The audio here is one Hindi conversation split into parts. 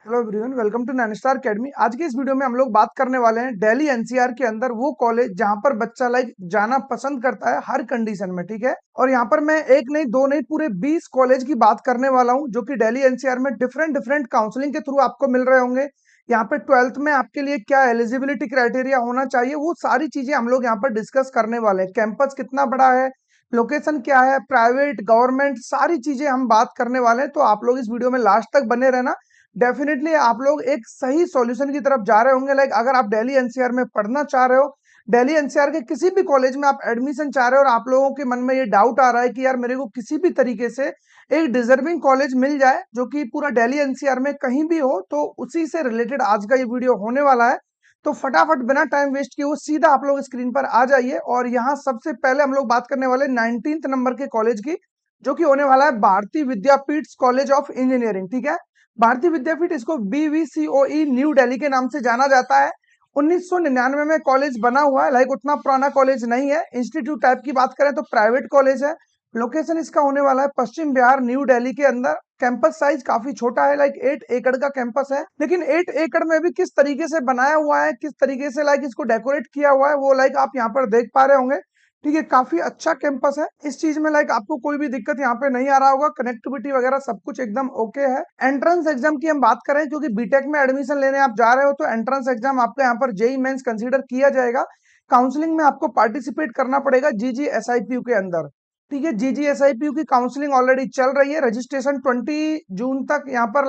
हेलो एवरीवन, वेलकम टू नैनस्टार एकेडमी। आज की इस वीडियो में हम लोग बात करने वाले हैं दिल्ली एनसीआर के अंदर वो कॉलेज जहां पर बच्चा जाना पसंद करता है हर कंडीशन में। ठीक है, और यहाँ पर मैं एक नहीं दो नहीं पूरे 20 कॉलेज की बात करने वाला हूं जो कि दिल्ली एनसीआर में डिफरेंट डिफरेंट काउंसलिंग के थ्रू आपको मिल रहे होंगे। यहाँ पे 12th में आपके लिए क्या एलिजिबिलिटी क्राइटेरिया होना चाहिए, वो सारी चीजें हम लोग यहाँ पर डिस्कस करने वाले हैं। कैंपस कितना बड़ा है, लोकेशन क्या है, प्राइवेट गवर्नमेंट, सारी चीजें हम बात करने वाले हैं। तो आप लोग इस वीडियो में लास्ट तक बने रहना। डेफिनेटली आप लोग एक सही सॉल्यूशन की तरफ जा रहे होंगे। अगर आप दिल्ली एनसीआर में पढ़ना चाह रहे हो, दिल्ली एनसीआर के किसी भी कॉलेज में आप एडमिशन चाह रहे हो और आप लोगों के मन में ये डाउट आ रहा है कि यार मेरे को किसी भी तरीके से एक डिजर्विंग कॉलेज मिल जाए जो कि पूरा दिल्ली एनसीआर में कहीं भी हो, तो उसी से रिलेटेड आज का ये वीडियो होने वाला है। तो फटाफट बिना टाइम वेस्ट किए वो सीधा आप लोग स्क्रीन पर आ जाइए। और यहाँ सबसे पहले हम लोग बात करने वाले 19th नंबर के कॉलेज की, जो कि होने वाला है भारतीय विद्यापीठ कॉलेज ऑफ इंजीनियरिंग। ठीक है, भारतीय विद्यापीठ, इसको बीवीसीओई न्यू दिल्ली के नाम से जाना जाता है। 1999 में कॉलेज बना हुआ है। उतना पुराना कॉलेज नहीं है। इंस्टीट्यूट टाइप की बात करें तो प्राइवेट कॉलेज है। लोकेशन इसका होने वाला है पश्चिम बिहार न्यू दिल्ली के अंदर। कैंपस साइज काफी छोटा है, 8 एकड़ का कैंपस है। लेकिन 8 एकड़ में भी किस तरीके से बनाया हुआ है, किस तरीके से इसको डेकोरेट किया हुआ है, वो आप यहाँ पर देख पा रहे होंगे। ठीक है, काफी अच्छा कैंपस है। इस चीज में आपको कोई भी दिक्कत यहाँ पे नहीं आ रहा होगा। कनेक्टिविटी वगैरह सब कुछ एकदम ओके है। एंट्रेंस एग्जाम की हम बात करें, क्योंकि बीटेक में एडमिशन लेने आप जा रहे हो, तो एंट्रेंस एग्जाम आपका यहाँ पर जेई मेंस कंसीडर किया जाएगा। काउंसलिंग में आपको पार्टिसिपेट करना पड़ेगा जीजीएसआईपीयू के अंदर। ठीक है, जीजीएसआईपीयू की काउंसलिंग ऑलरेडी चल रही है। रजिस्ट्रेशन 20 जून तक यहाँ पर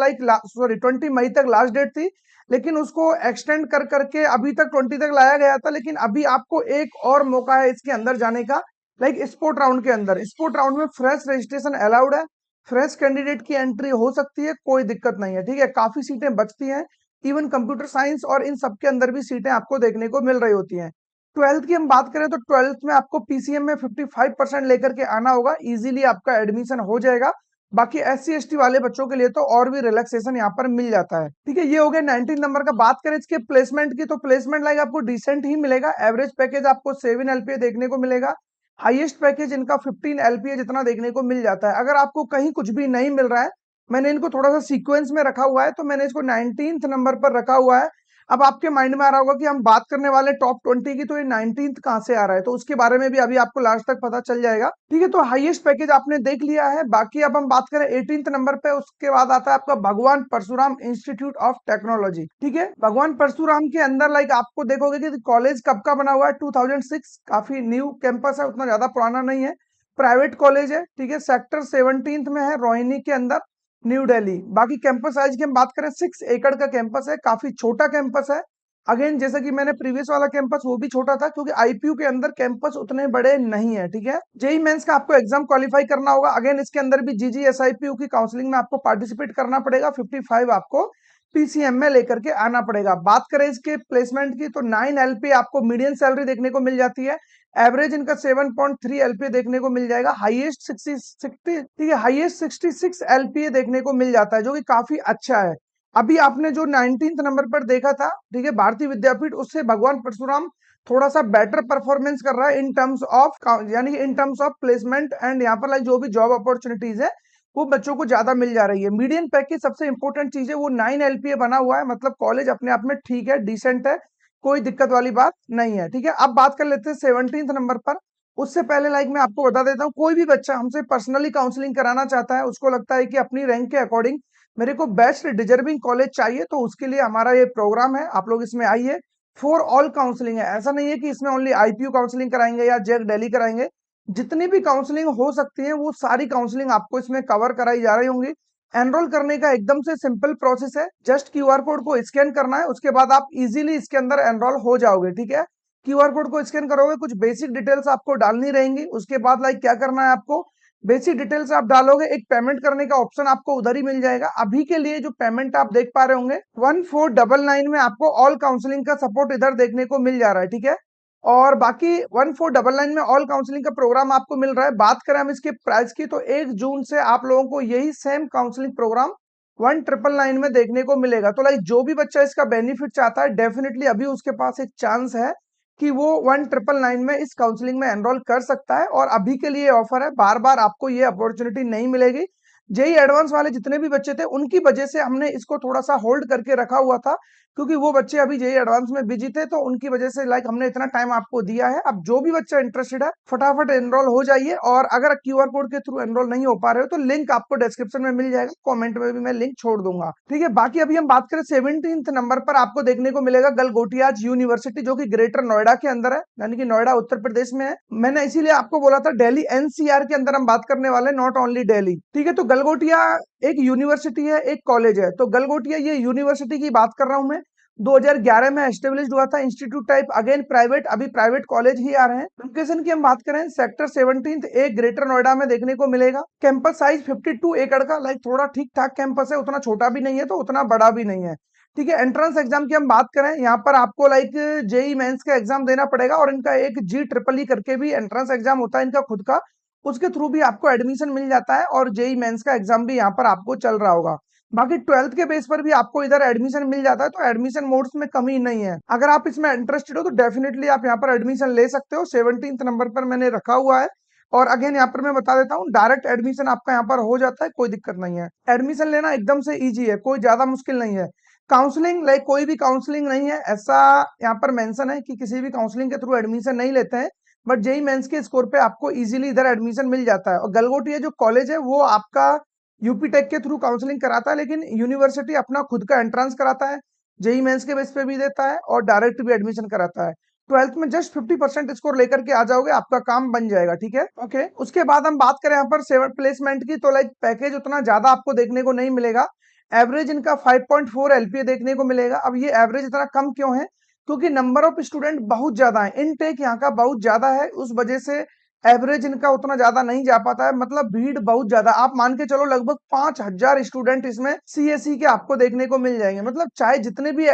20 मई तक लास्ट डेट थी, लेकिन उसको एक्सटेंड कर करके अभी तक 20 तक लाया गया था। लेकिन अभी आपको एक और मौका है इसके अंदर जाने का। स्पोर्ट राउंड के अंदर, स्पोर्ट राउंड में फ्रेश रजिस्ट्रेशन अलाउड है। फ्रेश कैंडिडेट की एंट्री हो सकती है, कोई दिक्कत नहीं है। ठीक है, काफी सीटें बचती हैं। इवन कंप्यूटर साइंस और इन सब के अंदर भी सीटें आपको देखने को मिल रही होती हैं। 12th की हम बात करें तो 12th में आपको पीसीएम में 55% लेकर के आना होगा, इजीली आपका एडमिशन हो जाएगा। बाकी एससी एसटी वाले बच्चों के लिए तो और भी रिलैक्सेशन यहाँ पर मिल जाता है। ठीक है, ये हो गया 19 नंबर का। बात करें इसके प्लेसमेंट की, तो प्लेसमेंट आपको डिसेंट ही मिलेगा। एवरेज पैकेज आपको 7 एलपीए देखने को मिलेगा। हाईएस्ट पैकेज इनका 15 एलपीए जितना देखने को मिल जाता है। अगर आपको कहीं कुछ भी नहीं मिल रहा है, मैंने इनको थोड़ा सा सीक्वेंस में रखा हुआ है, तो मैंने इसको 19th नंबर पर रखा हुआ है। अब आपके माइंड में आ रहा होगा कि हम बात करने वाले टॉप 20 की, तो ये 19th कहां से आ रहा है, तो उसके बारे में भी अभी आपको लास्ट तक पता चल जाएगा। ठीक है, तो हाईएस्ट पैकेज आपने देख लिया है। बाकी अब हम बात करें 18th नंबर पे, उसके बाद आता है आपका भगवान परशुराम इंस्टीट्यूट ऑफ टेक्नोलॉजी। ठीक है, भगवान परशुराम के अंदर आपको देखोगे कि कॉलेज कब का बना हुआ है, 2006। काफी न्यू कैंपस है, उतना ज्यादा पुराना नहीं है। प्राइवेट कॉलेज है। ठीक है, सेक्टर 17 में है, रोहिणी के अंदर, न्यू दिल्ली। बाकी कैंपस साइज की हम बात करें, 6 एकड़ का कैंपस है, काफी छोटा कैंपस है। अगेन, जैसा कि मैंने प्रीवियस वाला कैंपस वो भी छोटा था, क्योंकि आईपीयू के अंदर कैंपस उतने बड़े नहीं है। ठीक है, जेई मेंस का आपको एग्जाम क्वालिफाई करना होगा। अगेन, इसके अंदर भी जीजीएसआईपीयू की काउंसलिंग में आपको पार्टिसिपेट करना पड़ेगा। 55 आपको पीसीएम में लेकर के आना पड़ेगा। बात करें इसके प्लेसमेंट की, तो 9 एलपी आपको मीडियम सैलरी देखने को मिल जाती है। एवरेज इनका 7.3 एलपीए देखने को मिल जाएगा। हाईएस्ट 60 ठीक है, हाईएस्ट 66 एलपीए देखने को मिल जाता है, जो कि काफी अच्छा है। अभी आपने जो 19th नंबर पर देखा था, ठीक है, भारतीय विद्यापीठ, उससे भगवान परशुराम थोड़ा सा बेटर परफॉर्मेंस कर रहा है इन टर्म्स ऑफ, यानी in terms of placement. And यहाँ पर जो भी जॉब अपॉर्चुनिटीज है वो बच्चों को ज्यादा मिल जा रही है। मीडियन पैकेज सबसे इंपॉर्टेंट चीज है, वो 9 एलपीए बना हुआ है। मतलब कॉलेज अपने आप में ठीक है, डिसेंट है, कोई दिक्कत वाली बात नहीं है। ठीक है, अब बात कर लेते हैं 17th नंबर पर। उससे पहले मैं आपको बता देता हूँ, कोई भी बच्चा हमसे पर्सनली काउंसलिंग कराना चाहता है, उसको लगता है कि अपनी रैंक के अकॉर्डिंग मेरे को बेस्ट डिजर्विंग कॉलेज चाहिए, तो उसके लिए हमारा ये प्रोग्राम है। आप लोग इसमें आइए। फॉर ऑल काउंसलिंग है, ऐसा नहीं है कि इसमें ओनली आईपीयू काउंसलिंग कराएंगे या जेक दिल्ली कराएंगे। जितनी भी काउंसलिंग हो सकती है वो सारी काउंसलिंग आपको इसमें कवर कराई जा रही होंगी। एनरोल करने का एकदम से सिंपल प्रोसेस है, जस्ट क्यूआर कोड को स्कैन करना है, उसके बाद आप इजीली इसके अंदर एनरोल हो जाओगे। ठीक है, क्यूआर कोड को स्कैन करोगे, कुछ बेसिक डिटेल्स आपको डालनी रहेंगी। उसके बाद क्या करना है आपको, बेसिक डिटेल्स आप डालोगे, एक पेमेंट करने का ऑप्शन आपको उधर ही मिल जाएगा। अभी के लिए जो पेमेंट आप देख पा रहे होंगे 1499 में आपको ऑल काउंसलिंग का सपोर्ट इधर देखने को मिल जा रहा है। ठीक है, और बाकी 1499 में ऑल काउंसलिंग का प्रोग्राम आपको मिल रहा है। बात करें हम इसके प्राइस की, तो 1 जून से आप लोगों को यही सेम काउंसलिंग प्रोग्राम 1999 में देखने को मिलेगा। तो जो भी बच्चा इसका बेनिफिट चाहता है, डेफिनेटली अभी उसके पास एक चांस है कि वो 1999 में इस काउंसलिंग में एनरोल कर सकता है। और अभी के लिए ऑफर है, बार बार आपको ये अपॉर्चुनिटी नहीं मिलेगी। जेई एडवांस वाले जितने भी बच्चे थे उनकी वजह से हमने इसको थोड़ा सा होल्ड करके रखा हुआ था, क्योंकि वो बच्चे अभी जेई एडवांस में बिजी थे, तो उनकी वजह से लाइक हमने इतना टाइम आपको दिया है। अब जो भी बच्चा इंटरेस्टेड है फटाफट एनरोल हो जाइए, और अगर क्यूआर कोड के थ्रू एनरोल नहीं हो पा रहे हो तो लिंक आपको डिस्क्रिप्शन में मिल जाएगा, कमेंट में भी मैं लिंक छोड़ दूंगा, ठीक है। बाकी अभी हम बात करें 17th नंबर पर आपको देखने को मिलेगा गलगोटियाज यूनिवर्सिटी, जो कि ग्रेटर नोएडा के अंदर है, यानी कि नोएडा उत्तर प्रदेश में है। मैंने इसीलिए आपको बोला था दिल्ली एनसीआर के अंदर हम बात करने वाले, नॉट ओनली दिल्ली, ठीक है। तो गलगोटिया एक यूनिवर्सिटी है, एक कॉलेज है। तो गलगोटिया ये यूनिवर्सिटी की बात कर रहा हूं मैं, 2011 में एस्टेब्लिश हुआ था, इंस्टीट्यूट टाइप अगेन प्राइवेट, अभी प्राइवेट कॉलेज ही आ रहे हैं। लोकेशन की हम बात करें सेक्टर 17 एक ग्रेटर नोएडा में देखने को मिलेगा। कैंपस साइज 52 एकड़ का, लाइक थोड़ा ठीक ठाक कैंपस है, उतना छोटा भी नहीं है तो उतना बड़ा भी नहीं है, ठीक है। एंट्रेंस एग्जाम की हम बात करें, यहाँ पर आपको लाइक जेई मेंस का एग्जाम देना पड़ेगा, और इनका एक जी ट्रिपल ई करके भी एंट्रेंस एग्जाम होता है इनका खुद का, उसके थ्रू भी आपको एडमिशन मिल जाता है, और जेई मेंस का एग्जाम भी यहाँ पर आपको चल रहा होगा। बाकी 12th के बेस पर भी आपको इधर एडमिशन मिल जाता है, तो एडमिशन मोड्स में कमी नहीं है। अगर आप इसमें इंटरेस्टेड हो तो डेफिनेटली आप यहाँ पर एडमिशन ले सकते हो। 17th नंबर पर मैंने रखा हुआ है, और अगेन यहाँ पर मैं बता देता हूँ, डायरेक्ट एडमिशन आपका यहाँ पर हो जाता है, कोई दिक्कत नहीं है। एडमिशन लेना एकदम से ईजी है, कोई ज्यादा मुश्किल नहीं है। काउंसलिंग लाइक कोई भी काउंसलिंग नहीं है, ऐसा यहाँ पर मेंशन है कि किसी भी काउंसलिंग के थ्रू एडमिशन नहीं लेते हैं, बट जेई मेंस के स्कोर पे आपको इजीली इधर एडमिशन मिल जाता है। और गलगोटिया जो कॉलेज है वो आपका यूपी टेक के थ्रू काउंसलिंग कराता है, लेकिन यूनिवर्सिटी अपना खुद का एंट्रेंस कराता है, जेई मेंस के बेस पे भी देता है, और डायरेक्ट भी एडमिशन कराता है। 12th में जस्ट 50% स्कोर लेकर के आ जाओगे, आपका काम बन जाएगा, ठीक है। ओके, उसके बाद हम बात करें यहाँ पर सेवन प्लेसमेंट की, तो लाइक पैकेज उतना ज्यादा आपको देखने को नहीं मिलेगा। एवरेज इनका 5.4 एलपीए देखने को मिलेगा। अब ये एवरेज इतना कम क्यों है? क्योंकि नंबर ऑफ स्टूडेंट बहुत ज्यादा है, इनटेक यहाँ का बहुत ज्यादा है, उस वजह से एवरेज इनका उतना ज्यादा नहीं जा पाता है। मतलब भीड़ बहुत ज्यादा, आप मान के चलो लगभग 5,000 स्टूडेंट इसमें सीएसई के आपको देखने को मिल जाएंगे। मतलब चाहे जितने भी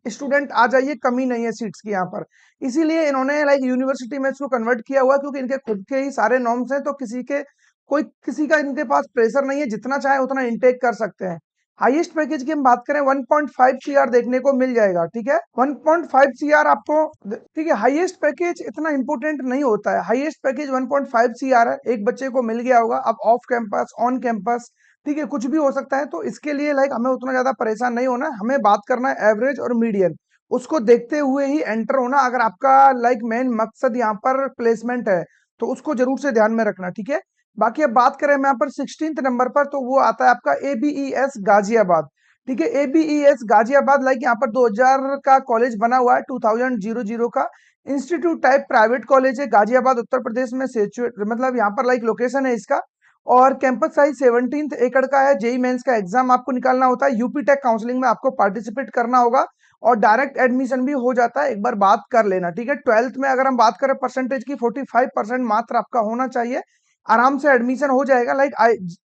स्टूडेंट आ जाइए, कमी नहीं है सीट्स की यहाँ पर। इसीलिए इन्होंने लाइक यूनिवर्सिटी में इसको कन्वर्ट किया हुआ, क्योंकि इनके खुद के ही सारे नॉर्म्स हैं, तो किसी का इनके पास प्रेशर नहीं है, जितना चाहे उतना इनटेक कर सकते हैं। हाईएस्ट पैकेज की हम बात करें 1.5 सीआर देखने को मिल जाएगा, ठीक है। 1.5 सीआर आपको, ठीक है। हाईएस्ट पैकेज इतना इंपॉर्टेंट नहीं होता है, हाईएस्ट पैकेज 1.5 सीआर है, एक बच्चे को मिल गया होगा। अब ऑफ कैंपस ऑन कैंपस, ठीक है, कुछ भी हो सकता है, तो इसके लिए लाइक हमें उतना ज्यादा परेशान नहीं होना है। हमें बात करना है एवरेज और मीडियन, उसको देखते हुए ही एंटर होना। अगर आपका लाइक मेन मकसद यहाँ पर प्लेसमेंट है तो उसको जरूर से ध्यान में रखना, ठीक है। बाकी अब बात करें हम यहाँ पर 16th नंबर पर, तो वो आता है आपका एबीईएस गाजियाबाद, ठीक है। एबीईएस गाजियाबाद लाइक यहाँ पर 2000 का कॉलेज बना हुआ है, 2000 का इंस्टीट्यूट टाइप प्राइवेट कॉलेज है, गाजियाबाद उत्तर प्रदेश में सिचुएट, मतलब यहाँ पर लाइक लोकेशन है इसका। और कैंपस साइज 17 एकड़ का है। जेई मेंस का एग्जाम आपको निकालना होता है, यूपी टेक काउंसलिंग में आपको पार्टिसिपेट करना होगा, और डायरेक्ट एडमिशन भी हो जाता है, एक बार बात कर लेना, ठीक है। 12th में अगर हम बात करें परसेंटेज की, 45% मात्र आपका होना चाहिए, आराम से एडमिशन हो जाएगा। लाइक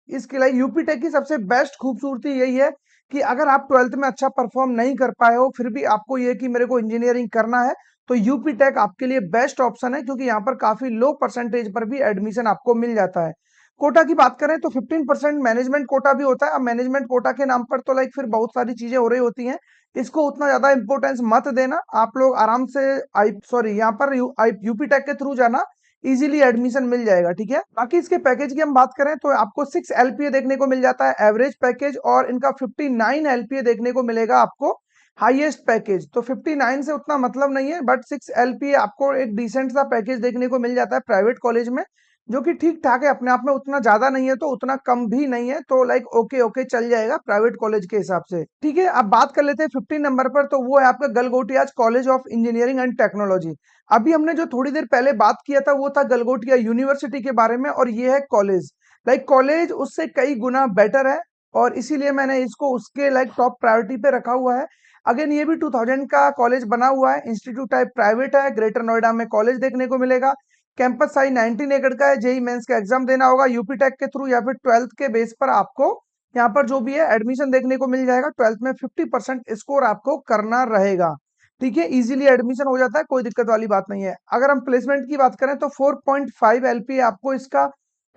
इसके लाइक यूपी टेक की सबसे बेस्ट खूबसूरती यही है कि अगर आप 12th में अच्छा परफॉर्म नहीं कर पाए हो, फिर भी आपको ये कि मेरे को इंजीनियरिंग करना है, तो यूपी टेक आपके लिए बेस्ट ऑप्शन है, क्योंकि यहाँ पर काफी लो परसेंटेज पर भी एडमिशन आपको मिल जाता है। कोटा की बात करें तो 15% मैनेजमेंट कोटा भी होता है। अब मैनेजमेंट कोटा के नाम पर तो लाइक फिर बहुत सारी चीजें हो रही होती हैं, इसको उतना ज्यादा इंपॉर्टेंस मत देना। आप लोग आराम से यहाँ पर यूपी टेक के थ्रू जाना, इजीली एडमिशन मिल जाएगा, ठीक है। बाकी इसके पैकेज की हम बात करें तो आपको 6 एलपीए देखने को मिल जाता है एवरेज पैकेज, और इनका 59 एलपीए देखने को मिलेगा आपको हाईएस्ट पैकेज। तो 59 से उतना मतलब नहीं है, बट 6 एलपीए आपको एक डिसेंट सा पैकेज देखने को मिल जाता है प्राइवेट कॉलेज में, जो कि ठीक ठाक है अपने आप में, उतना ज्यादा नहीं है तो उतना कम भी नहीं है, तो लाइक ओके ओके चल जाएगा प्राइवेट कॉलेज के हिसाब से, ठीक है। अब बात कर लेते हैं 15 नंबर पर, तो वो है आपका Galgotias college of engineering and technology. अभी हमने जो थोड़ी देर पहले बात किया था वो था गलगोटिया यूनिवर्सिटी के बारे में, और ये है कॉलेज। लाइक कॉलेज उससे कई गुना बेटर है, और इसीलिए मैंने इसको उसके लाइक टॉप प्रायोरिटी पे रखा हुआ है। अगेन ये भी 2000 का कॉलेज बना हुआ है, इंस्टीट्यूट टाइप प्राइवेट है, ग्रेटर नोएडा में कॉलेज देखने को मिलेगा। कैंपस साइज 19 एकड़ का है। जेई मेंस का एग्जाम देना होगा यूपी टेक के थ्रू, या फिर 12th के बेस पर आपको यहाँ पर जो भी है एडमिशन देखने को मिल जाएगा। 12th में 50% स्कोर आपको करना रहेगा, ठीक है। इजीली एडमिशन हो जाता है, कोई दिक्कत वाली बात नहीं है। अगर हम प्लेसमेंट की बात करें तो 4.5 एलपीए आपको इसका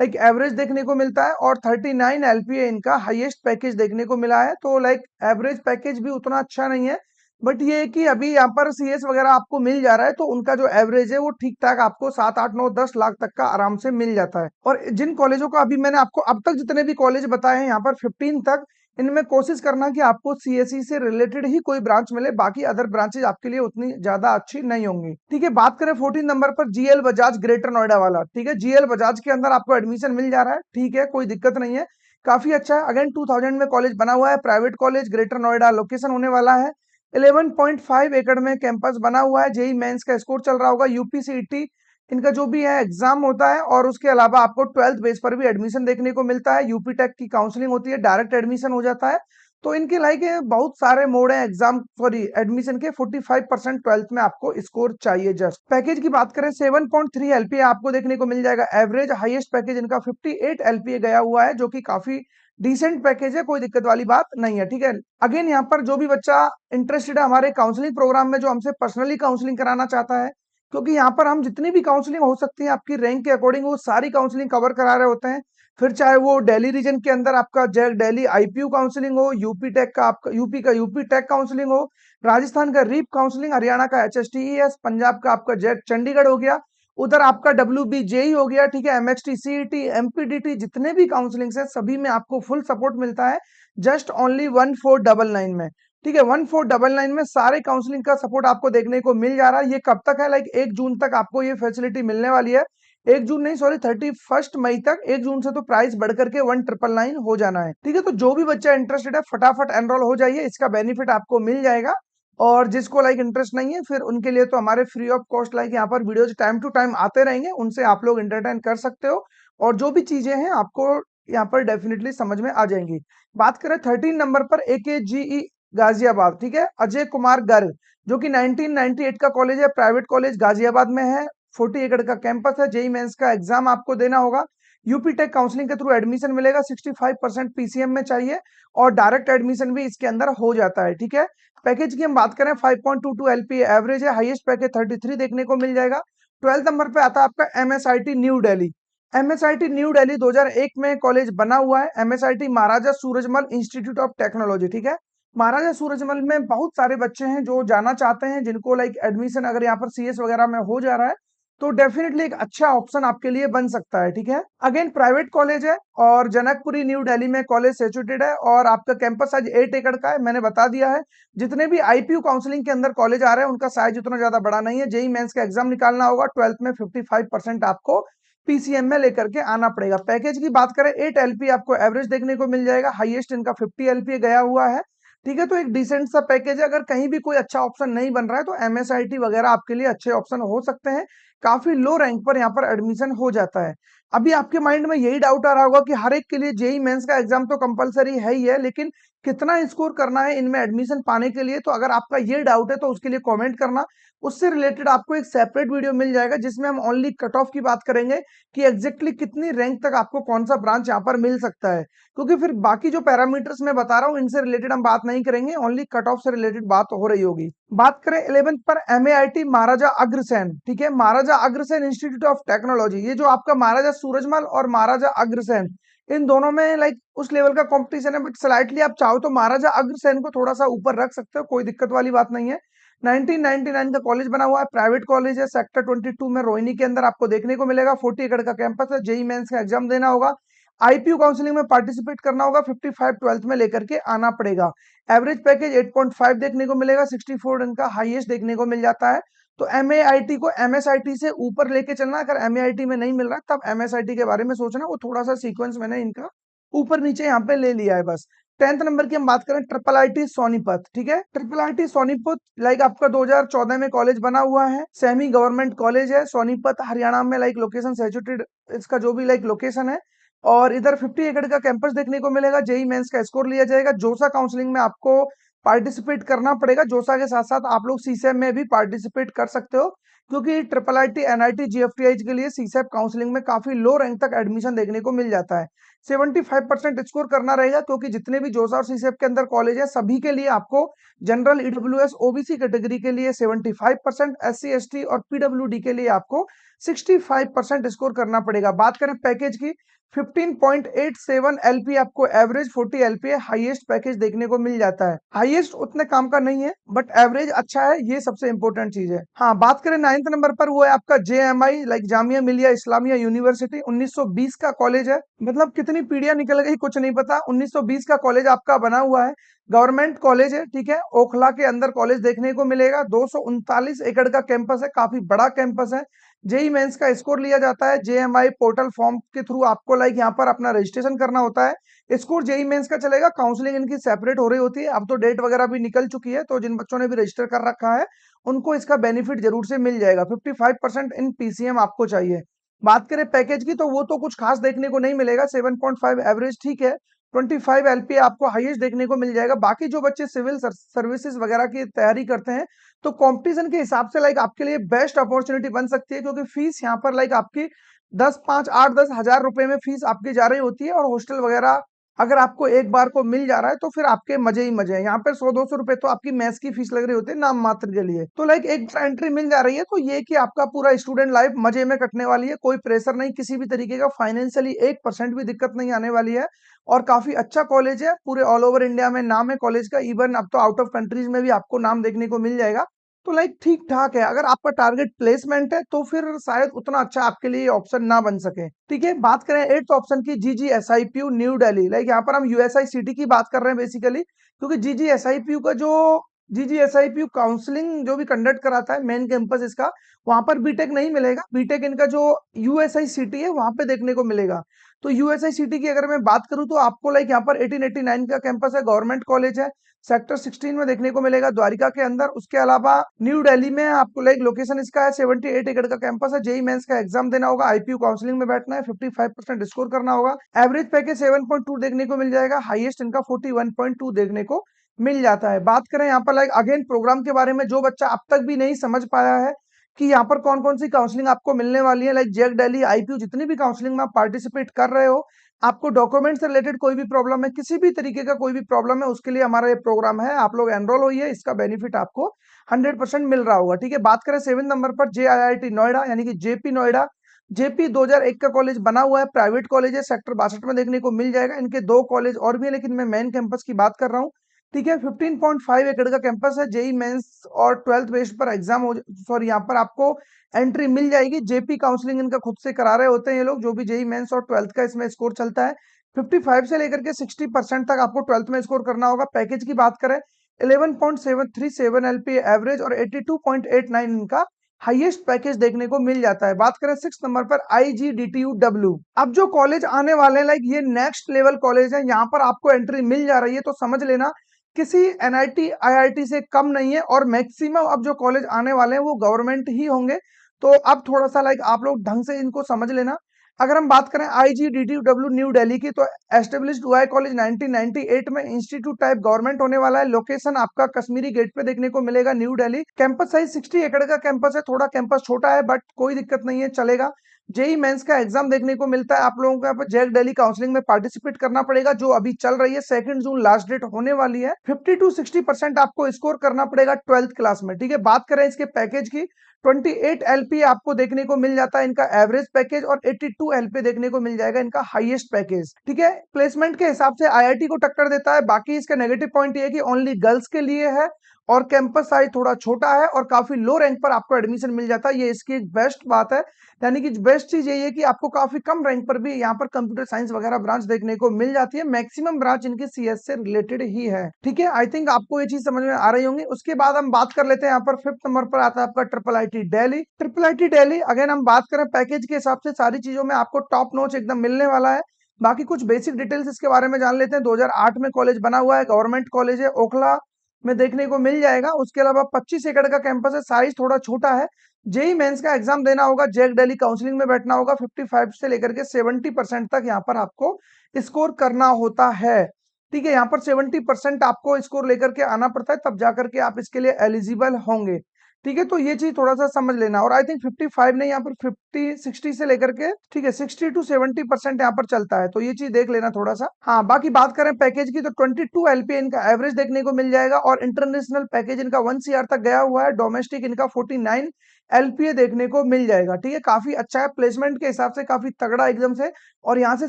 लाइक एवरेज देखने को मिलता है, और 39 एलपीए इनका हाईएस्ट पैकेज देखने को मिला है। तो लाइक एवरेज पैकेज भी उतना अच्छा नहीं है, बट ये है कि अभी यहाँ पर सीएस वगैरह आपको मिल जा रहा है, तो उनका जो एवरेज है वो ठीक ठाक आपको 7 8 9 10 लाख तक का आराम से मिल जाता है। और जिन कॉलेजों का अभी मैंने आपको अब तक जितने भी कॉलेज बताए हैं यहाँ पर 15 तक, इनमें कोशिश करना कि आपको सीएसई से रिलेटेड ही कोई ब्रांच मिले, बाकी अदर ब्रांचेज आपके लिए उतनी ज्यादा अच्छी नहीं होंगी। ठीक है, बात करें 14 नंबर पर जीएल बजाज ग्रेटर नोएडा वाला। ठीक है, जीएल बजाज के अंदर आपको एडमिशन मिल जा रहा है, ठीक है, कोई दिक्कत नहीं है, काफी अच्छा है। अगेन 2000 में कॉलेज बना हुआ है, private college, greater Noida location होने वाला है। 11.5 एकड़ में कैंपस बना हुआ है। जेई मेंस का स्कोर चल रहा होगा, यूपीसीईटी इनका जो भी है एग्जाम होता है, और उसके अलावा आपको 12th बेस पर भी एडमिशन देखने को मिलता है। यूपी टेक की काउंसलिंग होती है, डायरेक्ट एडमिशन हो जाता है। तो इनके लाइक बहुत सारे मोड है एग्जाम सॉरी एडमिशन के। 45% 12th में आपको स्कोर चाहिए। जस्ट पैकेज की बात करें, 7.3 एलपीए आपको देखने को मिल जाएगा एवरेज। हाईएस्ट पैकेज इनका 58 एलपीए गया हुआ है, जो कि काफी डिसेंट पैकेज है, कोई दिक्कत वाली बात नहीं है। ठीक है, अगेन यहाँ पर जो भी बच्चा इंटरेस्टेड है हमारे काउंसलिंग प्रोग्राम में, जो हमसे पर्सनली काउंसलिंग कराना चाहता है, क्योंकि यहाँ पर हम जितनी भी काउंसलिंग हो सकती है आपकी रैंक के अकॉर्डिंग, वो सारी काउंसलिंग कवर करा रहे होते हैं। फिर चाहे वो दिल्ली रीजन के अंदर आपका जैक दिल्ली आईपीयू काउंसलिंग हो, यूपी टेक का आपका यूपी टेक काउंसलिंग हो, राजस्थान का रीप काउंसलिंग, हरियाणा का एचएसटीईएस, पंजाब का आपका जैक चंडीगढ़ हो गया, उधर आपका डब्ल्यूबीजेई हो गया, ठीक है, एमएचटी सीईटी एमपीडीटी, जितने भी काउंसलिंग है सभी में आपको फुल सपोर्ट मिलता है। जस्ट ओनली 1499 में। ठीक है, 1499 में सारे काउंसलिंग का सपोर्ट आपको देखने को मिल जा रहा है। ये कब तक है, लाइक 1 जून तक आपको ये फैसिलिटी मिलने वाली है। 1 जून नहीं, सॉरी 31 मई तक। 1 जून से तो प्राइस बढ़ करके 1999 हो जाना है। ठीक है, तो जो भी बच्चा इंटरेस्टेड है फटाफट एनरोल हो जाइए, इसका बेनिफिट आपको मिल जाएगा। और जिसको लाइक इंटरेस्ट नहीं है, फिर उनके लिए तो हमारे फ्री ऑफ कॉस्ट लाइक यहाँ पर वीडियोज टाइम टू टाइम आते रहेंगे, उनसे आप लोग एंटरटेन कर सकते हो। और जो भी चीजें हैं आपको यहाँ पर डेफिनेटली समझ में आ जाएंगी। बात करें 13 नंबर पर AKGE गाजियाबाद। ठीक है, अजय कुमार गर्ग, जो कि 1998 का कॉलेज है, प्राइवेट कॉलेज गाजियाबाद में है। 40 एकड़ का कैंपस है। जेई मेंस का एग्जाम आपको देना होगा। यूपी टेक काउंसलिंग के थ्रू एडमिशन मिलेगा। 65% पीसीएम में चाहिए, और डायरेक्ट एडमिशन भी इसके अंदर हो जाता है। ठीक है, पैकेज की हम बात करें, 5.22 एलपीए एवरेज है। हाईएस्ट पैकेज 33 देखने को मिल जाएगा। 12th नंबर पे आता है आपका एमएसआईटी न्यू दिल्ली। एमएसआईटी न्यू दिल्ली 2001 में कॉलेज बना हुआ है। एमएसआईटी महाराजा सूरजमल इंस्टीट्यूट ऑफ टेक्नोलॉजी। ठीक है, महाराजा सूरजमल में बहुत सारे बच्चे हैं जो जाना चाहते हैं, जिनको लाइक एडमिशन अगर यहाँ पर सीएस वगैरह में हो जा रहा है, तो डेफिनेटली एक अच्छा ऑप्शन आपके लिए बन सकता है। ठीक है, अगेन प्राइवेट कॉलेज है, और जनकपुरी न्यू दिल्ली में कॉलेज सिचुएटेड है, और आपका कैंपस साइज 8 एकड़ का है, मैंने बता दिया है। जितने भी आईपीयू काउंसलिंग के अंदर कॉलेज आ रहे हैं उनका साइज उतना ज्यादा बड़ा नहीं है। जेई मेंस का एग्जाम निकालना होगा। 12th में 55% आपको पीसीएम में लेकर के आना पड़ेगा। पैकेज की बात करें, 8 एलपी आपको एवरेज देखने को मिल जाएगा। हाईएस्ट इनका 50 एलपी गया हुआ है। ठीक है, तो एक डिसेंट सा पैकेज है। अगर कहीं भी कोई अच्छा ऑप्शन नहीं बन रहा है, तो एमएसआईटी वगैरह आपके लिए अच्छे ऑप्शन हो सकते हैं। काफी लो रैंक पर यहाँ पर एडमिशन हो जाता है। अभी आपके माइंड में यही डाउट आ रहा होगा कि हर एक के लिए जेई मेंस का एग्जाम तो कंपलसरी है ही है, लेकिन कितना स्कोर करना है इनमें एडमिशन पाने के लिए। तो अगर आपका ये डाउट है तो उसके लिए कमेंट करना, उससे रिलेटेड आपको एक सेपरेट वीडियो मिल जाएगा, जिसमें हम ओनली कट ऑफ की बात करेंगे कि एग्जैक्टली कितनी रैंक तक आपको कौन सा ब्रांच यहाँ पर मिल सकता है। क्योंकि फिर बाकी जो पैरामीटर्स मैं बता रहा हूँ इनसे रिलेटेड हम बात नहीं करेंगे, ओनली कट ऑफ से रिलेटेड बात हो रही होगी। बात करें 11th पर एमएआईटी महाराजा अग्रसेन। ठीक है, Maharaja Agrasen institute of technology, ये जो आपका महाराजा सूरजमल और महाराजा अग्रसेन, इन दोनों में लाइक उस लेवल का कंपटीशन है, बट स्लाइटली आप चाहो तो महाराजा अग्रसेन को थोड़ा सा ऊपर रख सकते हो, कोई दिक्कत वाली बात नहीं है। 1999 का कॉलेज बना हुआ है, प्राइवेट कॉलेज है, सेक्टर 22 में रोहिणी के अंदर आपको देखने को मिलेगा। 40 एकड़ का कैंपस है। जेई मेंस का एग्जाम देना होगा। आईपीयू काउंसलिंग में पार्टिसिपेट करना होगा। 55 12th में लेकर के आना पड़ेगा। एवरेज पैकेज 8.5 देखने को मिलेगा। 64 इनका हाईएस्ट देखने को मिल जाता है। तो एमएआईटी को एमएसआईटी से ऊपर लेके चलना। अगर एमएआईटी में नहीं मिल रहा तब एमएसआईटी के बारे में सोचना, वो थोड़ा सा सीक्वेंस मैंने इनका ऊपर नीचे यहाँ पे ले लिया है बस। 10th नंबर की हम बात करें, ट्रिपल आईटी सोनीपत। ठीक है, ट्रिपल आईटी सोनीपत लाइक आपका 2014 में कॉलेज बना हुआ है। सेमी गवर्नमेंट कॉलेज है, सोनीपत हरियाणा में लाइक लोकेशन सैचुरेटेड, इसका जो भी लाइक लोकेशन है। और इधर 50 एकड़ का कैंपस देखने को मिलेगा। जेई मेंस का स्कोर लिया जाएगा। जोसा काउंसलिंग में आपको पार्टिसिपेट करना पड़ेगा। जोसा के साथ साथ आप लोग सीसैप में भी पार्टिसिपेट कर सकते हो, क्योंकि ट्रिपल आईटी एनआईटी जीएफटीआई के लिए सीसैप काउंसलिंग में काफी लो रैंक तक एडमिशन देखने को मिल जाता है। 75% स्कोर करना रहेगा, क्योंकि जितने भी जोसा और सीसेप के अंदर कॉलेज है सभी के लिए आपको जनरल, ईडब्ल्यूएस, ओबीसी कैटेगरी के लिए 75%, एससी एसटी और पीडब्ल्यूडी के लिए आपको 65% स्कोर करना पड़ेगा। बात करें पैकेज की, 15.87 एलपी आपको एवरेज, 40 एलपीए हाईएस्ट पैकेज देखने को मिल जाता है। हाईएस्ट उतने काम का नहीं है, बट एवरेज अच्छा है, ये सबसे इंपॉर्टेंट चीज है। हाँ, बात करें 9th नंबर पर, वो है आपका JMI like Jamia Millia Islamia university. 1920 का कॉलेज है, मतलब कितनी पीढ़ियां निकल गई कुछ नहीं पता। 1920 का कॉलेज आपका बना हुआ है, गवर्नमेंट कॉलेज है, ठीक है। ओखला के अंदर कॉलेज देखने को मिलेगा। 239 एकड़ का कैंपस है, काफी बड़ा कैंपस है। जेई मेंस का स्कोर लिया जाता है जेएमआई पोर्टल फॉर्म के थ्रू। आपको लाइक यहाँ पर अपना रजिस्ट्रेशन करना होता है। स्कोर जेई मेंस का चलेगा, काउंसलिंग इनकी सेपरेट हो रही होती है। अब तो डेट वगैरह भी निकल चुकी है, तो जिन बच्चों ने भी रजिस्टर कर रखा है उनको इसका बेनिफिट जरूर से मिल जाएगा। 55% इन पीसीएम आपको चाहिए। बात करें पैकेज की, तो वो तो कुछ खास देखने को नहीं मिलेगा। 7.5 एवरेज, ठीक है। 25 एलपीए आपको हाईएस्ट देखने को मिल जाएगा। बाकी जो बच्चे सिविल सर्विसेज वगैरह की तैयारी करते हैं, तो कंपटीशन के हिसाब से लाइक आपके लिए बेस्ट अपॉर्चुनिटी बन सकती है, क्योंकि फीस यहाँ पर लाइक आपकी 10 5 8 10 हजार रुपए में फीस आपकी जा रही होती है। और हॉस्टल वगैरह अगर आपको एक बार को मिल जा रहा है तो फिर आपके मजे ही मजे हैं। यहाँ पे 100 200 रुपए तो आपकी मेस की फीस लग रही होती है नाम मात्र के लिए। तो लाइक एक बार एंट्री मिल जा रही है, तो ये कि आपका पूरा स्टूडेंट लाइफ मजे में कटने वाली है। कोई प्रेशर नहीं, किसी भी तरीके का फाइनेंशियली 1% भी दिक्कत नहीं आने वाली है। और काफी अच्छा कॉलेज है, पूरे ऑल ओवर इंडिया में नाम है कॉलेज का। इवन अब तो आउट ऑफ कंट्रीज में भी आपको नाम देखने को मिल जाएगा। तो लाइक ठीक ठाक है। अगर आपका टारगेट प्लेसमेंट है तो फिर शायद उतना अच्छा आपके लिए ऑप्शन ना बन सके, ठीक है। बात करें 8th ऑप्शन की, जीजीएसआईपीयू न्यू दिल्ली। लाइक यहाँ पर हम यूएसआई सिटी की बात कर रहे हैं बेसिकली, क्योंकि जीजीएसआईपीयू का जो जीजीएसआईपीयू काउंसलिंग जो भी कंडक्ट कराता है, मेन कैंपस इसका, वहां पर बीटेक नहीं मिलेगा। बीटेक इनका जो यूएसआई सिटी है वहां पे देखने को मिलेगा। तो यूएसआई सिटी की अगर मैं बात करूं, तो आपको लाइक यहाँ पर 1889 का कैंपस है, गवर्नमेंट कॉलेज है। सेक्टर 16 में देखने को मिलेगा, द्वारिका के अंदर। उसके अलावा न्यू दिल्ली में आपको लाइक लोकेशन इसका है। 78 एकड़ का कैंपस है। जेई मेंस का एग्जाम देना होगा, आईपीयू काउंसलिंग में बैठना है, 55% स्कोर करना होगा। एवरेज पैकेज 7.2 देखने को मिल जाएगा, हाईएस्ट इनका 41.2 देखने को मिल जाता है। बात करें यहाँ पर लाइक अगेन प्रोग्राम के बारे में, जो बच्चा अब तक भी नहीं समझ पाया है कि यहाँ पर कौन कौन सी काउंसलिंग आपको मिलने वाली है, लाइक जेक दिल्ली, आईपीयू, जितनी भी काउंसलिंग में आप पार्टिसिपेट कर रहे हो, आपको डॉक्यूमेंट से रिलेटेड कोई भी प्रॉब्लम है, किसी भी तरीके का कोई भी प्रॉब्लम है, उसके लिए हमारा ये प्रोग्राम है। आप लोग एनरोल होइए, इसका बेनिफिट आपको 100% मिल रहा होगा, ठीक है। बात करें 7 नंबर पर, जेआईआईटी नोएडा यानी कि जेपी नोएडा। जेपी 2001 का कॉलेज बना हुआ है, प्राइवेट कॉलेज है, सेक्टर 62 में देखने को मिल जाएगा। इनके 2 कॉलेज और भी है, लेकिन मैं मेन कैंपस की बात कर रहा हूँ, ठीक है। 15.5 एकड़ का कैंपस है। जेई मेंस और 12th बेस्ड पर एग्जाम हो, सॉरी, यहाँ पर आपको एंट्री मिल जाएगी। जेपी काउंसलिंग इनका खुद से करा रहे होते हैं ये लोग, जो भी जेई मेंस और 12th का इसमें स्कोर चलता है। 55 से लेकर के 60% तक आपको 12th में स्कोर करना होगा। पैकेज की बात करें, 11.737 एलपीए एवरेज और 82.89 इनका हाईएस्ट पैकेज देखने को मिल जाता है। बात करें 6 नंबर पर, IGDTUW। अब जो कॉलेज आने वाले हैं, लाइक ये नेक्स्ट लेवल कॉलेज है, यहाँ पर आपको एंट्री मिल जा रही है, तो समझ लेना किसी एनआईटी आईआईटी से कम नहीं है। और मैक्सिमम अब जो कॉलेज आने वाले हैं वो गवर्नमेंट ही होंगे। तो अब थोड़ा सा लाइक आप लोग ढंग से इनको समझ लेना। अगर हम बात करें IGDTW न्यू दिल्ली की, तो एस्टेब्लिश्ड हुआ है कॉलेज 1998 में। इंस्टीट्यूट टाइप गवर्नमेंट होने वाला है। लोकेशन आपका कश्मीरी गेट पे देखने को मिलेगा, न्यू दिल्ली। कैंपस साइज 60 एकड़ का कैंपस है, थोड़ा कैंपस छोटा है, बट कोई दिक्कत नहीं है, चलेगा। जेई मेंस का एग्जाम देखने को मिलता है। आप लोगों को यहाँ पर जेक दिल्ली काउंसलिंग में पार्टिसिपेट करना पड़ेगा, जो अभी चल रही है। 2 जून लास्ट डेट होने वाली है। 50 to 60% आपको स्कोर करना पड़ेगा 12th क्लास में, ठीक है। बात करें इसके पैकेज की, 28 एलपी आपको देखने को मिल जाता है इनका एवरेज पैकेज, और 82 एलपी देखने को मिल जाएगा इनका हाईएस्ट पैकेज, ठीक है। प्लेसमेंट के हिसाब से आईआईटी को टक्कर देता है। बाकी इसका नेगेटिव पॉइंट ये है कि ओनली गर्ल्स के लिए है, और कैंपस साइज थोड़ा छोटा है, और काफी लो रैंक पर आपको एडमिशन मिल जाता है। ये इसकी एक बेस्ट बात है, यानी कि बेस्ट चीज यही है कि आपको काफी कम रैंक पर भी यहाँ पर कंप्यूटर साइंस वगैरह ब्रांच देखने को मिल जाती है। मैक्सिमम ब्रांच इनकी सीएस से रिलेटेड ही है, ठीक है। आई थिंक आपको ये चीज समझ में आ रही होंगी। उसके बाद हम बात कर लेते हैं, यहाँ पर 5th नंबर पर आता है आपका triple IT Delhi. Triple IT Delhi, again हम बात करें पैकेज के हिसाब से, सारी चीजों में आपको टॉप नॉच एकदम मिलने वाला है। बाकी कुछ बेसिक डिटेल्स इसके बारे में जान लेते हैं। 2008 में कॉलेज बना हुआ है, गवर्नमेंट कॉलेज है, ओखला में देखने को मिल जाएगा। उसके अलावा 25 एकड़ का कैंपस है, साइज थोड़ा छोटा है। जेई मेंस का एग्जाम देना होगा, जेक दिल्ली काउंसलिंग में बैठना होगा। 55 से लेकर के 70% तक यहाँ पर आपको स्कोर करना होता है, ठीक है। यहाँ पर 70% आपको स्कोर लेकर के आना पड़ता है, तब जाकर के आप इसके लिए एलिजिबल होंगे, ठीक है, तो ये चीज थोड़ा सा समझ लेना। और आई थिंक 55 नहीं, यहाँ पर 50 60 से लेकर के, ठीक है, 60 to 70% यहाँ पर चलता है, तो ये चीज देख लेना थोड़ा सा। हाँ, बाकी बात करें पैकेज की तो 22 LPA इनका एवरेज देखने को मिल जाएगा, और इंटरनेशनल पैकेज इनका 1 CR तक गया हुआ है, डोमेस्टिक इनका 49 LPA देखने को मिल जाएगा। ठीक है, काफी अच्छा है, प्लेसमेंट के हिसाब से काफी तगड़ा एकदम से। और यहाँ से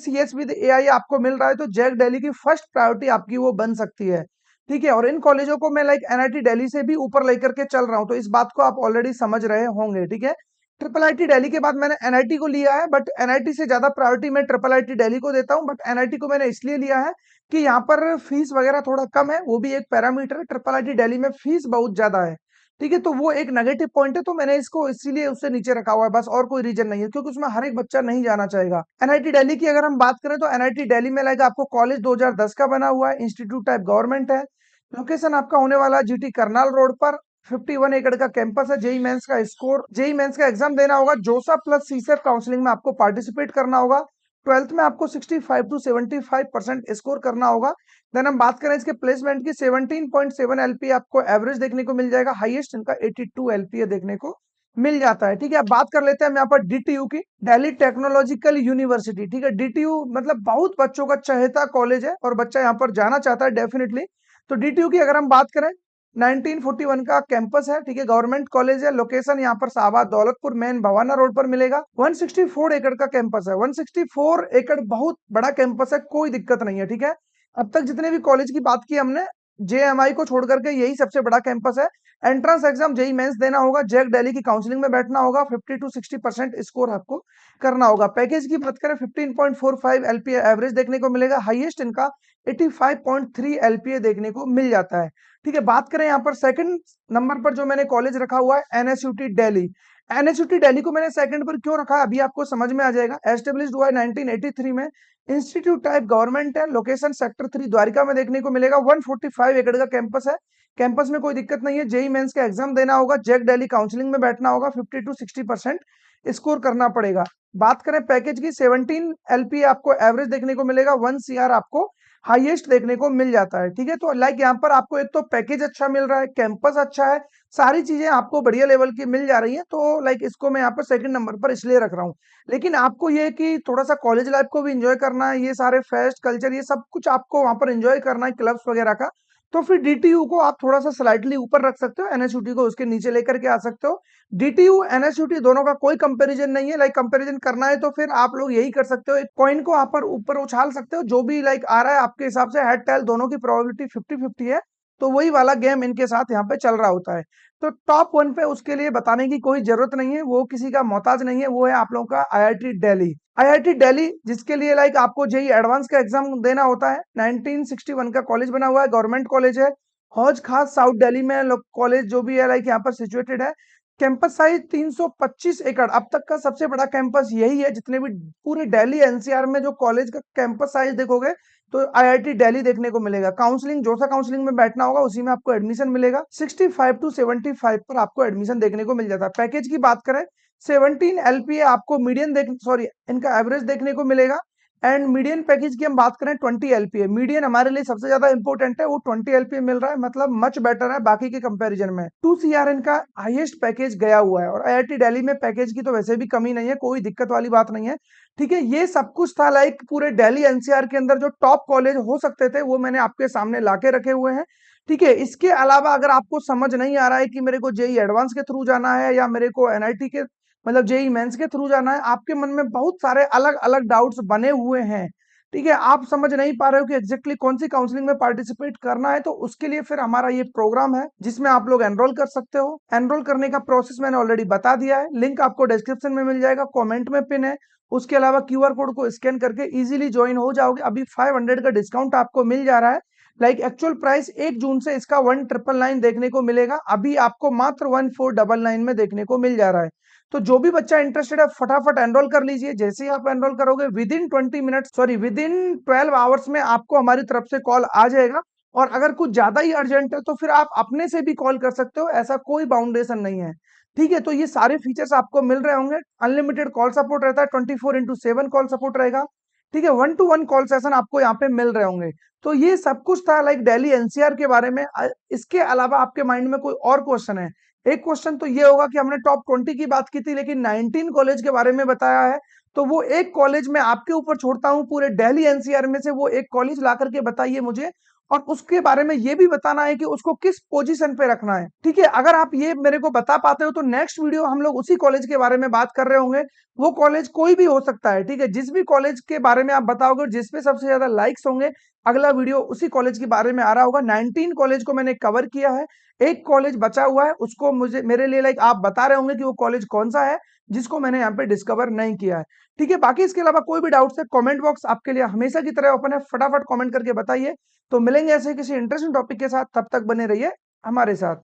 CS विद AI आपको मिल रहा है, तो जैक दिल्ली की फर्स्ट प्रायोरिटी आपकी वो बन सकती है। ठीक है, और इन कॉलेजों को मैं लाइक NIT दिल्ली से भी ऊपर लेकर के चल रहा हूँ, तो इस बात को आप ऑलरेडी समझ रहे होंगे। ठीक है, IIIT दिल्ली के बाद मैंने NIT को लिया है, बट NIT से ज्यादा प्रायोरिटी मैं IIIT दिल्ली को देता हूँ। बट NIT को मैंने इसलिए लिया है कि यहाँ पर फीस वगैरह थोड़ा कम है, वो भी एक पैरामीटर है। IIIT दिल्ली में फीस बहुत ज्यादा है। ठीक है, तो वो एक नेगेटिव पॉइंट है, तो मैंने इसको इसीलिए उससे नीचे रखा हुआ है, बस और कोई रीजन नहीं है, क्योंकि उसमें हर एक बच्चा नहीं जाना चाहेगा। NIT दिल्ली की अगर हम बात करें तो NIT दिल्ली में लाइक आपको कॉलेज 2010 का बना हुआ है, इंस्टीट्यूट टाइप गवर्नमेंट है। लोकेशन आपका होने वाला है GT करनाल रोड पर। 51 एकड़ का कैंपस है। जेई मेंस का एग्जाम देना होगा, जोसा प्लस सीसेट काउंसलिंग में आपको पार्टिसिपेट करना होगा। 12th में आपको 65 to 75% स्कोर करना होगा। देन हम बात करें इसके प्लेसमेंट की, 17.7 LPA आपको एवरेज देखने को मिल जाएगा, हाईएस्ट इनका 82 LPA देखने को मिल जाता है। ठीक है, अब बात कर लेते हैं हम यहाँ पर DTU की, दिल्ली टेक्नोलॉजिकल यूनिवर्सिटी। ठीक है, DTU मतलब बहुत बच्चों का चहेता कॉलेज है, और बच्चा यहाँ पर जाना चाहता है डेफिनेटली। तो DTU की अगर हम बात करें, 1941 का कैंपस है। ठीक है, गवर्नमेंट कॉलेज है। लोकेशन यहाँ पर शाहबाद दौलतपुर मेन भवाना रोड पर मिलेगा। 164 एकड़ का कैंपस है। 164 एकड़ बहुत बड़ा कैंपस है, कोई दिक्कत नहीं है। ठीक है, अब तक जितने भी कॉलेज की बात की हमने, JMI को छोड़ करके यही सबसे बड़ा कैंपस है। एंट्रेंस एग्जाम जेई मेंस देना होगा, जैक दिल्ली की काउंसलिंग में बैठना होगा, 50 to 60% स्कोर आपको करना होगा। पैकेज की बात करें, 15.45 LPA एवरेज देखने को मिलेगा, हाईएस्ट इनका 85.3 LPA देखने को मिल जाता है। ठीक है, बात करें यहाँ पर सेकंड नंबर पर जो मैंने कॉलेज रखा हुआ है, NSUT दिल्ली। NSUT दिल्ली को मैंने सेकंड पर क्यों रखा है अभी आपको समझ में आ जाएगा। एस्टेब्लिश्ड हुआ है 1983 में, इंस्टीट्यूट टाइप गवर्नमेंट है, लोकेशन सेक्टर 3 द्वारिका में देखने को मिलेगा। 145 एकड़ का कैंपस है। कैंपस में कोई दिक्कत नहीं है। जेई मेंस का एग्जाम देना होगा, जैक दिल्ली काउंसलिंग में बैठना होगा, 50 to 60% स्कोर करना पड़ेगा। बात करें पैकेज की, 17 LPA आपको एवरेज देखने को मिलेगा, 1 CR आपको हाईएस्ट देखने को मिल जाता है। ठीक है, तो लाइक यहाँ पर आपको एक तो पैकेज अच्छा मिल रहा है, कैंपस अच्छा है, सारी चीजें आपको बढ़िया लेवल की मिल जा रही है, तो लाइक इसको मैं यहाँ पर सेकंड नंबर पर इसलिए रख रहा हूँ। लेकिन आपको ये कि थोड़ा सा कॉलेज लाइफ को भी एंजॉय करना है, ये सारे फेस्ट कल्चर ये सब कुछ आपको वहां पर एंजॉय करना है, क्लब्स वगैरह का, तो फिर DTU को आप थोड़ा सा स्लाइटली ऊपर रख सकते हो, NSUT को उसके नीचे लेकर के आ सकते हो। DTU NSUT दोनों का कोई कंपैरिजन नहीं है। लाइक कंपैरिजन करना है तो फिर आप लोग यही कर सकते हो, एक कॉइन को आप पर ऊपर उछाल सकते हो, जो भी लाइक आ रहा है आपके हिसाब से, हेड टेल दोनों की प्रोबेबिलिटी 50-50 है, तो वही वाला गेम इनके साथ यहाँ पे चल रहा होता है। तो टॉप 1 पे उसके लिए बताने की कोई जरूरत नहीं है, वो किसी का मोहताज नहीं है, वो है आप लोगों का IIT दिल्ली। IIT दिल्ली जिसके लिए लाइक आपको जेई एडवांस का एग्जाम देना होता है, 1961 का कॉलेज बना हुआ है, गवर्नमेंट कॉलेज है। हौज खास साउथ दिल्ली में कॉलेज जो भी है लाइक यहाँ पर सिचुएटेड है। कैंपस साइज 325 एकड़, अब तक का सबसे बड़ा कैंपस यही है। जितने भी पूरे दिल्ली NCR में जो कॉलेज का कैंपस साइज देखोगे तो IIT दिल्ली देखने को मिलेगा। काउंसलिंग जोसा काउंसलिंग में बैठना होगा, उसी में आपको एडमिशन मिलेगा। 65 to 75 पर आपको एडमिशन देखने को मिल जाता है। पैकेज की बात करें, 17 LPA आपको मीडियन इनका एवरेज देखने को मिलेगा। एंड मीडियन पैकेज की हम बात करें, 20 LPA मीडियन हमारे लिए सबसे ज्यादा इंपॉर्टेंट है, वो 20 LPA मिल रहा है, मतलब मच बेटर है बाकी के कंपैरिजन में। 2 CR इनका हाईएस्ट पैकेज गया हुआ है, और IIT दिल्ली में पैकेज की तो वैसे भी कमी नहीं है, कोई दिक्कत वाली बात नहीं है। ठीक है, ये सब कुछ था लाइक पूरे दिल्ली NCR के अंदर जो टॉप कॉलेज हो सकते थे, वो मैंने आपके सामने लाके रखे हुए हैं। ठीक है, इसके अलावा अगर आपको समझ नहीं आ रहा है कि मेरे को जेई एडवांस के थ्रू जाना है या मेरे को NIT के मतलब जेई मेंस के थ्रू जाना है, आपके मन में बहुत सारे अलग अलग डाउट्स बने हुए हैं। ठीक है, आप समझ नहीं पा रहे हो कि एग्जैक्टली कौन सी काउंसलिंग में पार्टिसिपेट करना है, तो उसके लिए फिर हमारा ये प्रोग्राम है जिसमें आप लोग एनरोल कर सकते हो। एनरोल करने का प्रोसेस मैंने ऑलरेडी बता दिया है, लिंक आपको डिस्क्रिप्शन में मिल जाएगा, कमेंट में पिन है। उसके अलावा QR कोड को स्कैन करके इजीली ज्वाइन हो जाओगे। अभी 500 का डिस्काउंट आपको मिल जा रहा है। लाइक एक्चुअल प्राइस 1 जून से इसका 1999 देखने को मिलेगा, अभी आपको मात्र 1499 में देखने को मिल जा रहा है। तो जो भी बच्चा इंटरेस्टेड है फटाफट एनरोल कर लीजिए। जैसे ही आप एनरोल करोगे विद इन 12 आवर्स में आपको हमारी तरफ से कॉल आ जाएगा। और अगर कुछ ज्यादा ही अर्जेंट है तो फिर आप अपने से भी कॉल कर सकते हो, ऐसा कोई बाउंडेशन नहीं है। ठीक है, तो ये सारे फीचर्स आपको मिल रहे होंगे। अनलिमिटेड कॉल सपोर्ट रहता है, 24/7 कॉल सपोर्ट रहेगा। ठीक है, 1-to-1 कॉल सेशन आपको यहाँ पे मिल रहे होंगे। तो ये सब कुछ था लाइक दिल्ली NCR के बारे में। इसके अलावा आपके माइंड में कोई और क्वेश्चन है एक क्वेश्चन तो ये होगा कि हमने टॉप 20 की बात की थी लेकिन 19 कॉलेज के बारे में बताया है, तो वो एक कॉलेज मैं आपके ऊपर छोड़ता हूं, पूरे दिल्ली एनसीआर में से वो एक कॉलेज ला करके बताइए मुझे, और उसके बारे में ये भी बताना है कि उसको किस पोजीशन पे रखना है। ठीक है, अगर आप ये मेरे को बता पाते हो तो नेक्स्ट वीडियो हम लोग उसी कॉलेज के बारे में बात कर रहे होंगे। वो कॉलेज कोई भी हो सकता है, ठीक है, जिस भी कॉलेज के बारे में आप बताओगे और जिसपे सबसे ज्यादा लाइक्स होंगे, अगला वीडियो उसी कॉलेज के बारे में आ रहा होगा। 19 कॉलेज को मैंने कवर किया है, एक कॉलेज बचा हुआ है, उसको मुझे मेरे लिए लाइक आप बता रहे होंगे कि वो कॉलेज कौन सा है जिसको मैंने यहाँ पे डिस्कवर नहीं किया है। ठीक है, बाकी इसके अलावा कोई भी डाउट्स है, कमेंट बॉक्स आपके लिए हमेशा की तरह ओपन है, फटाफट कमेंट करके बताइए। तो मिलेंगे ऐसे किसी इंटरेस्टिंग टॉपिक के साथ, तब तक बने रहिए हमारे साथ।